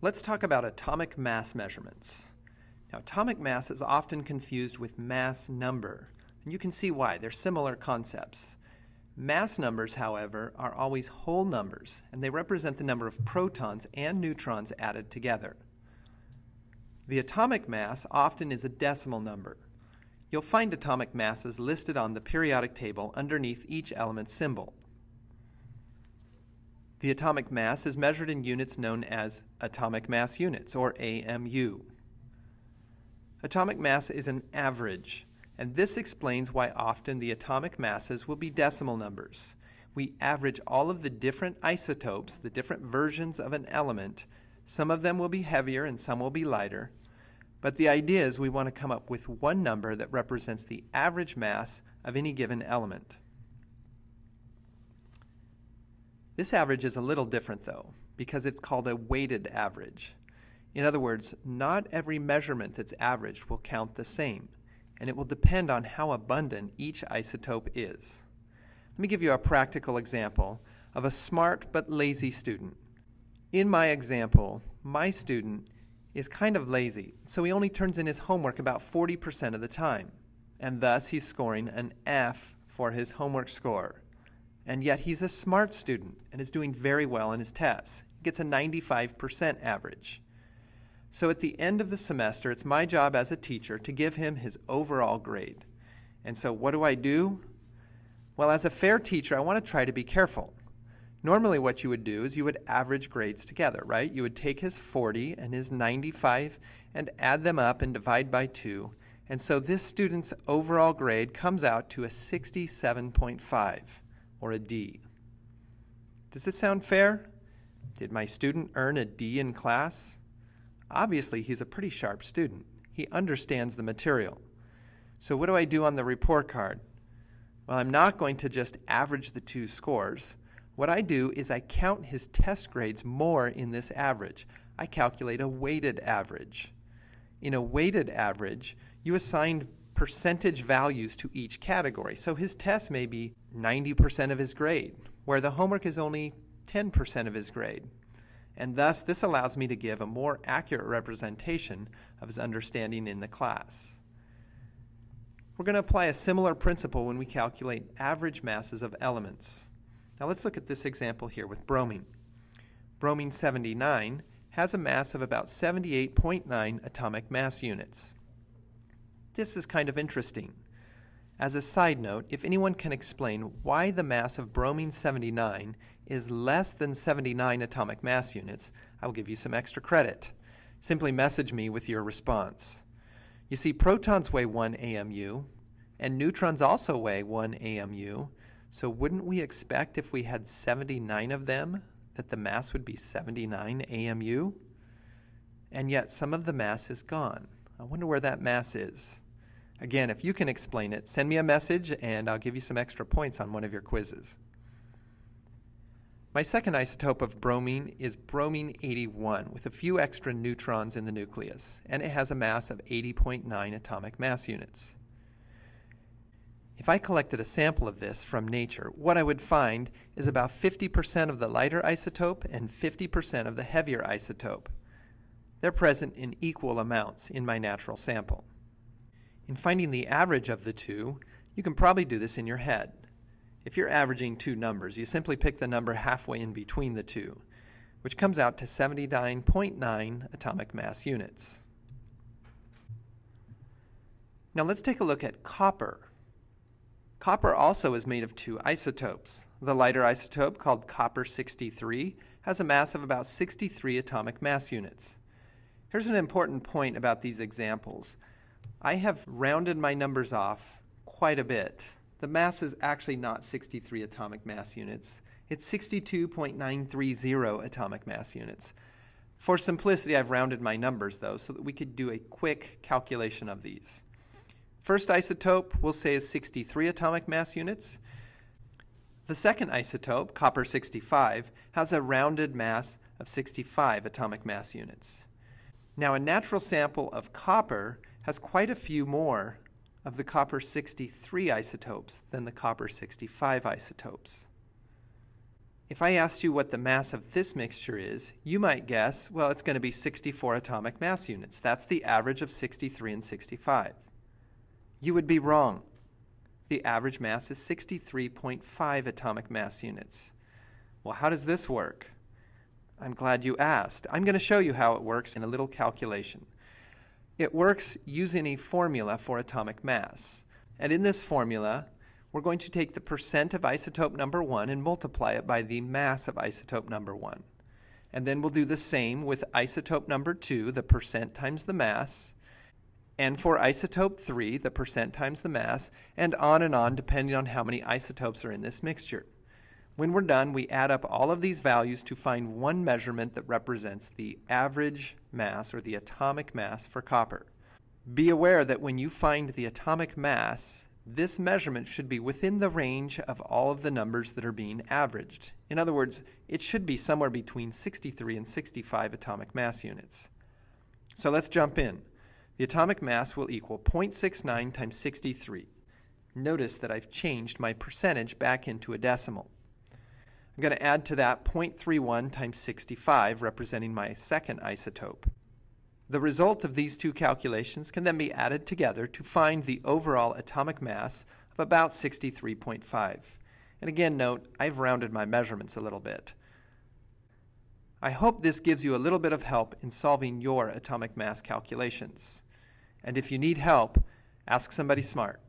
Let's talk about atomic mass measurements. Now, atomic mass is often confused with mass number, and you can see why. They're similar concepts. Mass numbers, however, are always whole numbers, and they represent the number of protons and neutrons added together. The atomic mass often is a decimal number. You'll find atomic masses listed on the periodic table underneath each element's symbol. The atomic mass is measured in units known as atomic mass units, or AMU. Atomic mass is an average, and this explains why often the atomic masses will be decimal numbers. We average all of the different isotopes, the different versions of an element. Some of them will be heavier and some will be lighter. But the idea is we want to come up with one number that represents the average mass of any given element. This average is a little different though, because it's called a weighted average. In other words, not every measurement that's averaged will count the same, and it will depend on how abundant each isotope is. Let me give you a practical example of a smart but lazy student. In my example, my student is kind of lazy, so he only turns in his homework about 40% of the time, and thus he's scoring an F for his homework score. And yet he's a smart student and is doing very well in his tests. He gets a 95% average. So at the end of the semester, it's my job as a teacher to give him his overall grade. And so what do? Well, as a fair teacher, I want to try to be careful. Normally what you would do is you would average grades together, right? You would take his 40 and his 95 and add them up and divide by 2. And so this student's overall grade comes out to a 67.5, or a D. Does this sound fair? Did my student earn a D in class? Obviously, he's a pretty sharp student. He understands the material. So what do I do on the report card? Well, I'm not going to just average the two scores. What I do is I count his test grades more in this average. I calculate a weighted average. In a weighted average, you assign percentage values to each category. So his test may be 90% of his grade, where the homework is only 10% of his grade. And thus, this allows me to give a more accurate representation of his understanding in the class. We're going to apply a similar principle when we calculate average masses of elements. Now let's look at this example here with bromine. Bromine 79 has a mass of about 78.9 atomic mass units. This is kind of interesting. As a side note, if anyone can explain why the mass of bromine 79 is less than 79 atomic mass units, I will give you some extra credit. Simply message me with your response. You see, protons weigh 1 AMU, and neutrons also weigh 1 AMU, so wouldn't we expect if we had 79 of them that the mass would be 79 AMU? And yet some of the mass is gone. I wonder where that mass is. Again, if you can explain it, send me a message and I'll give you some extra points on one of your quizzes. My second isotope of bromine is bromine 81 with a few extra neutrons in the nucleus, and it has a mass of 80.9 atomic mass units. If I collected a sample of this from nature, what I would find is about 50% of the lighter isotope and 50% of the heavier isotope. They're present in equal amounts in my natural sample. In finding the average of the two, you can probably do this in your head. If you're averaging two numbers, you simply pick the number halfway in between the two, which comes out to 79.9 atomic mass units. Now let's take a look at copper. Copper also is made of two isotopes. The lighter isotope, called copper 63, has a mass of about 63 atomic mass units. Here's an important point about these examples. I have rounded my numbers off quite a bit. The mass is actually not 63 atomic mass units. It's 62.930 atomic mass units. For simplicity, I've rounded my numbers, though, so that we could do a quick calculation of these. First isotope, we'll say, is 63 atomic mass units. The second isotope, copper 65, has a rounded mass of 65 atomic mass units. Now, a natural sample of copper has quite a few more of the copper 63 isotopes than the copper 65 isotopes. If I asked you what the mass of this mixture is, you might guess, well, it's going to be 64 atomic mass units. That's the average of 63 and 65. You would be wrong. The average mass is 63.5 atomic mass units. Well, how does this work? I'm glad you asked. I'm going to show you how it works in a little calculation. It works using a formula for atomic mass. And in this formula, we're going to take the percent of isotope number 1 and multiply it by the mass of isotope number 1. And then we'll do the same with isotope number 2, the percent times the mass, and for isotope 3, the percent times the mass, and on depending on how many isotopes are in this mixture. When we're done, we add up all of these values to find one measurement that represents the average mass or the atomic mass for copper. Be aware that when you find the atomic mass, this measurement should be within the range of all of the numbers that are being averaged. In other words, it should be somewhere between 63 and 65 atomic mass units. So let's jump in. The atomic mass will equal 0.69 times 63. Notice that I've changed my percentage back into a decimal. I'm going to add to that 0.31 times 65, representing my second isotope. The result of these two calculations can then be added together to find the overall atomic mass of about 63.5. And again, note, I've rounded my measurements a little bit. I hope this gives you a little bit of help in solving your atomic mass calculations. And if you need help, ask somebody smart.